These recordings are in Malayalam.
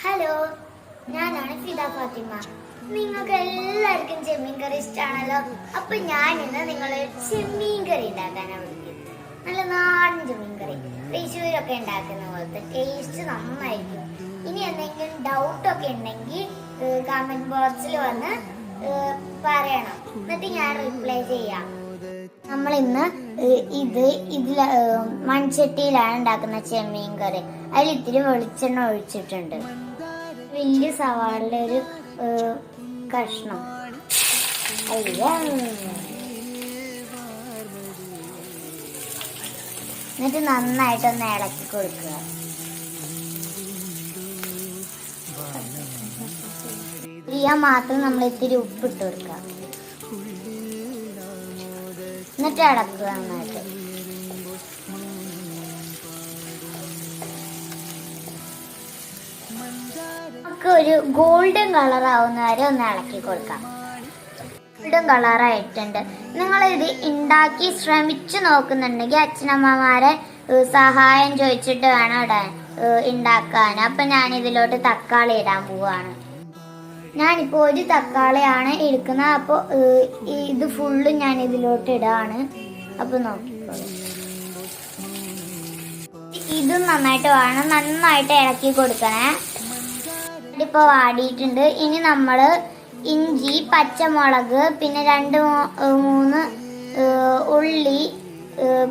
ഹലോ, ഞാനാണ് ഫിദ ഫാത്തിമ. നിങ്ങൾക്ക് എല്ലാവർക്കും ചെമ്മീൻ കറി ഇഷ്ടമാണല്ലോ. അപ്പൊ ഞാൻ ഇന്ന് നിങ്ങളെ ചെമ്മീൻ കറി ഉണ്ടാക്കാനാണ് വിളിക്കുന്നത്. നല്ല നാടൻ ചെമ്മീൻ കറി, തൃശ്ശൂരൊക്കെ ഉണ്ടാക്കുന്ന പോലത്തെ ടേസ്റ്റ് നന്നായിരിക്കും. ഇനി എന്തെങ്കിലും ഡൗട്ടൊക്കെ ഉണ്ടെങ്കിൽ കമന്റ് ബോക്സിൽ വന്ന് പറയണം, എന്നിട്ട് ഞാൻ റിപ്ലൈ ചെയ്യാം. നമ്മൾ ഇന്ന് ഇതിൽ മൺചട്ടിയിലാണ് ഉണ്ടാക്കുന്ന ചെമ്മീൻ കറി. അതിൽ ഇത്തിരി വെളിച്ചെണ്ണ ഒഴിച്ചിട്ടുണ്ട്. വലിയ സവാളയുടെ ഒരു കഷ്ണം എന്നിട്ട് നന്നായിട്ടൊന്ന് ഇളക്കി കൊടുക്കുക. മാത്രം നമ്മൾ ഇത്തിരി ഉപ്പിട്ട് കൊടുക്കുക. എന്നിട്ട് ഇളക്കുക നന്നായിട്ട്. നമുക്ക് ഒരു ഗോൾഡൻ കളർ ആവുന്ന വരെ ഒന്ന് ഇളക്കി കൊടുക്കാം. ഗോൾഡൻ കളറായിട്ടുണ്ട്. നിങ്ങളിത് ഉണ്ടാക്കി ശ്രമിച്ചു നോക്കുന്നുണ്ടെങ്കിൽ അച്ഛനമ്മമാരെ സഹായം ചോദിച്ചിട്ട് വേണം ഉണ്ടാക്കാൻ. അപ്പൊ ഞാൻ ഇതിലോട്ട് തക്കാളി ഇടാൻ പോവാണ്. ഞാനിപ്പോൾ ഒരു തക്കാളിയാണ് എടുക്കുന്നത്. അപ്പോൾ ഇത് ഫുള്ള് ഞാൻ ഇതിലോട്ട് ഇടാണ്. അപ്പൊ നോക്കിക്കോളൂ. ഇതും നന്നായിട്ട് വേണം, നന്നായിട്ട് ഇളക്കി കൊടുക്കണേ. ഇപ്പോൾ വാടിയിട്ടുണ്ട്. ഇനി നമ്മൾ ഇഞ്ചി, പച്ചമുളക്, പിന്നെ 2-3 ഉള്ളി,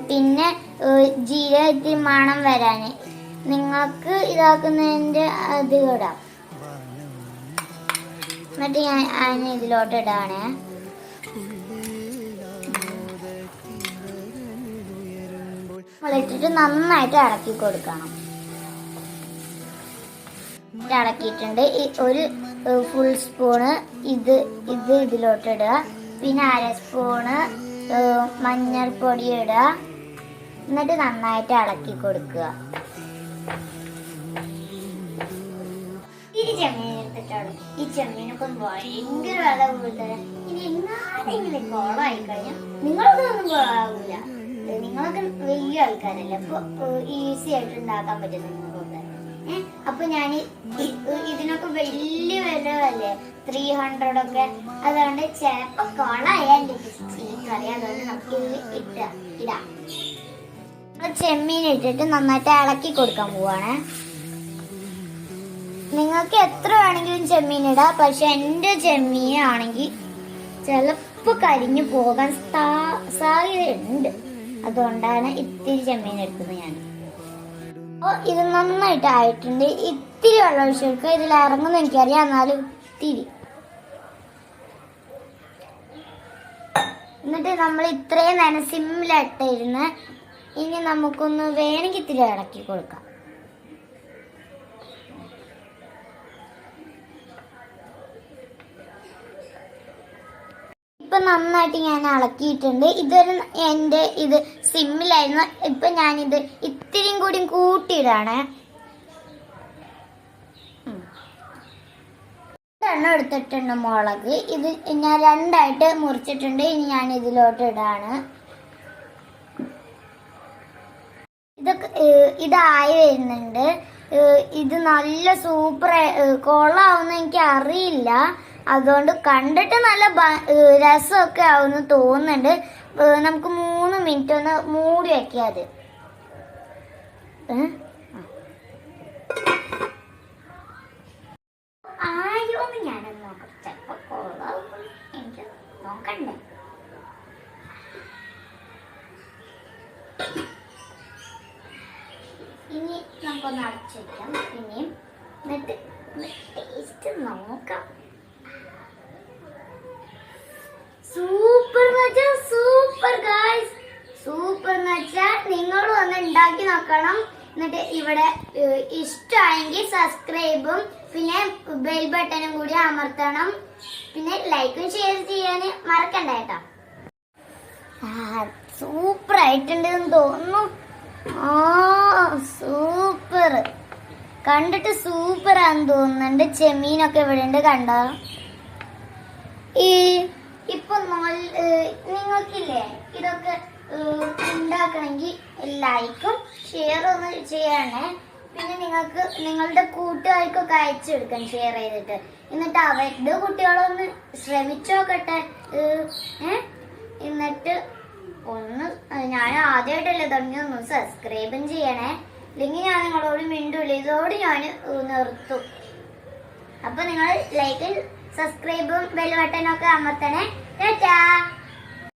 പിന്നെ ജീരകം ഇത്തിരി മണം വരാൻ നിങ്ങൾക്ക് ഇതാക്കുന്നതിൻ്റെ അത് ഇടാം. എന്നിട്ട് ഞാൻ ഇതിലോട്ട് ഇടാണേ. ഇട്ടിട്ട് നന്നായിട്ട് ഇളക്കി കൊടുക്കണം. ഇളക്കിയിട്ടുണ്ട്. ഒരു ഫുൾ സ്പൂണ് ഇതിലോട്ട് ഇടുക. പിന്നെ 1/2 സ്പൂണ് മഞ്ഞൾപ്പൊടി ഇടുക. എന്നിട്ട് നന്നായിട്ട് ഇളക്കി കൊടുക്കുക. ഈ ചെമ്മീൻ എടുത്തിട്ടാണ്. ഈ ചെമ്മീനൊക്കെ ഭയങ്കര വില കൂടുതൽ. ഇനി എങ്ങാനെങ്കിലും കോളമായി കഴിഞ്ഞാൽ നിങ്ങളൊന്നും ആവില്ല. നിങ്ങളൊക്കെ വലിയ ആൾക്കാരല്ലേ, അപ്പൊ ഈസി ആയിട്ട് ഉണ്ടാക്കാൻ പറ്റും നിങ്ങൾക്കൊക്കെ. അപ്പൊ ഞാൻ ഇതിനൊക്കെ വലിയ വിലയല്ലേ, 300 ഒക്കെ. അതുകൊണ്ട് ചിലപ്പോ കോളായാൽ കറി, അതുകൊണ്ട് നമുക്ക് ഇടാം. ചെമ്മീൻ ഇട്ടിട്ട് നന്നായിട്ട് ഇളക്കി കൊടുക്കാൻ പോവാണ്. നിങ്ങൾക്ക് എത്ര വേണമെങ്കിലും ചെമ്മീൻ ഇടാം. പക്ഷെ എൻ്റെ ചെമ്മീൻ ആണെങ്കിൽ ചിലപ്പോ കരിഞ്ഞു പോകാൻ സാധ്യതയുണ്ട്. അതുകൊണ്ടാണ് ഇത്തിരി ചെമ്മീൻ എടുക്കുന്നത് ഞാൻ. അപ്പോൾ ഇത് നന്നായിട്ട് ആയിട്ടുണ്ട്. ഇത്തിരി വെള്ളം ഒഴിച്ച് കൊടുക്കുക. ഇതിൽ ഇറങ്ങുന്ന എനിക്കറിയാം, എന്നാലും ഇത്തിരി. എന്നിട്ട് നമ്മൾ ഇത്രയും നേരം സിമ്മിലിട്ടിരുന്ന് ഇനി നമുക്കൊന്ന് വേണമെങ്കിൽ ഇത്തിരി ഇളക്കി കൊടുക്കാം. ഇപ്പൊ നന്നായിട്ട് ഞാൻ ഇളക്കിയിട്ടുണ്ട്. ഇതൊരു എൻ്റെ ഇത് സിമ്മിലായിരുന്നു. ഇപ്പൊ ഞാനിത് ഇത്തിരിയും കൂടി കൂട്ടിയിടാണ്. എണ്ണം എടുത്തിട്ടുണ്ട് മുളക്. ഇത് ഞാൻ 2ആയിട്ട് മുറിച്ചിട്ടുണ്ട്. ഇനി ഞാൻ ഇതിലോട്ട് ഇടാണ്. ഇതായി വരുന്നുണ്ട്. ഇത് നല്ല സൂപ്പർ കൊള്ളാവുന്ന എനിക്ക് അറിയില്ല. അതുകൊണ്ട് കണ്ടിട്ട് നല്ല രസമൊക്കെ ആവുമെന്ന് തോന്നുന്നുണ്ട്. നമുക്ക് 3 മിനിറ്റ് ഒന്ന് മൂടി വെക്കാം. അത് ആയോന്ന് ഞാനൊന്ന് നോക്കാം. ചിലപ്പോ കൊള്ളാവും, എനിക്ക് നോക്കണ്ടേ. ഇനി നമുക്കൊന്ന് അടച്ചു വയ്ക്കാം. പിന്നെയും എന്നിട്ട് ടേസ്റ്റ് നോക്കാം. സൂപ്പർ ഗായ്സ്, സൂപ്പർ എന്ന് വെച്ചാൽ നിങ്ങളും ഒന്ന് ഉണ്ടാക്കി നോക്കണം. എന്നിട്ട് ഇവിടെ ഇഷ്ടമായെങ്കിൽ സബ്സ്ക്രൈബും പിന്നെ ബെൽ ബട്ടണും കൂടി അമർത്തണം. പിന്നെ ലൈക്കും ഷെയർ ചെയ്യാൻ മറക്കണ്ട കേട്ടോ. സൂപ്പർ ആയിട്ടുണ്ടെന്ന് തോന്നുന്നു. സൂപ്പർ, കണ്ടിട്ട് സൂപ്പറാന്ന് തോന്നുന്നുണ്ട്. ചെമ്മീനൊക്കെ ഇവിടെ ഉണ്ട്, കണ്ടോ. ഇപ്പൊ നിങ്ങൾക്കില്ലേ ഇതൊക്കെ ഉണ്ടാക്കണമെങ്കിൽ ലൈക്കും ഷെയറും ഒന്ന് ചെയ്യണേ. പിന്നെ നിങ്ങൾക്ക് നിങ്ങളുടെ കൂട്ടുകാർക്കൊക്കെ അയച്ചു കൊടുക്കാൻ ഷെയർ ചെയ്തിട്ട്. എന്നിട്ട് അവരുടെ കുട്ടികളൊന്ന് ശ്രമിച്ചു നോക്കട്ടെ. എന്നിട്ട് ഒന്ന് ഞാൻ ആദ്യമായിട്ടല്ലേ തുടങ്ങി, ഒന്ന് സബ്സ്ക്രൈബും ചെയ്യണേ. അല്ലെങ്കിൽ ഞാൻ നിങ്ങളോട് മിണ്ടൂല, ഇതോട് ഞാൻ നിർത്തും. അപ്പൊ നിങ്ങൾ ലൈക്കും സബ്സ്ക്രൈബും ബെൽ ബട്ടനൊക്കെ അമർത്തണേ. ടാറ്റാ.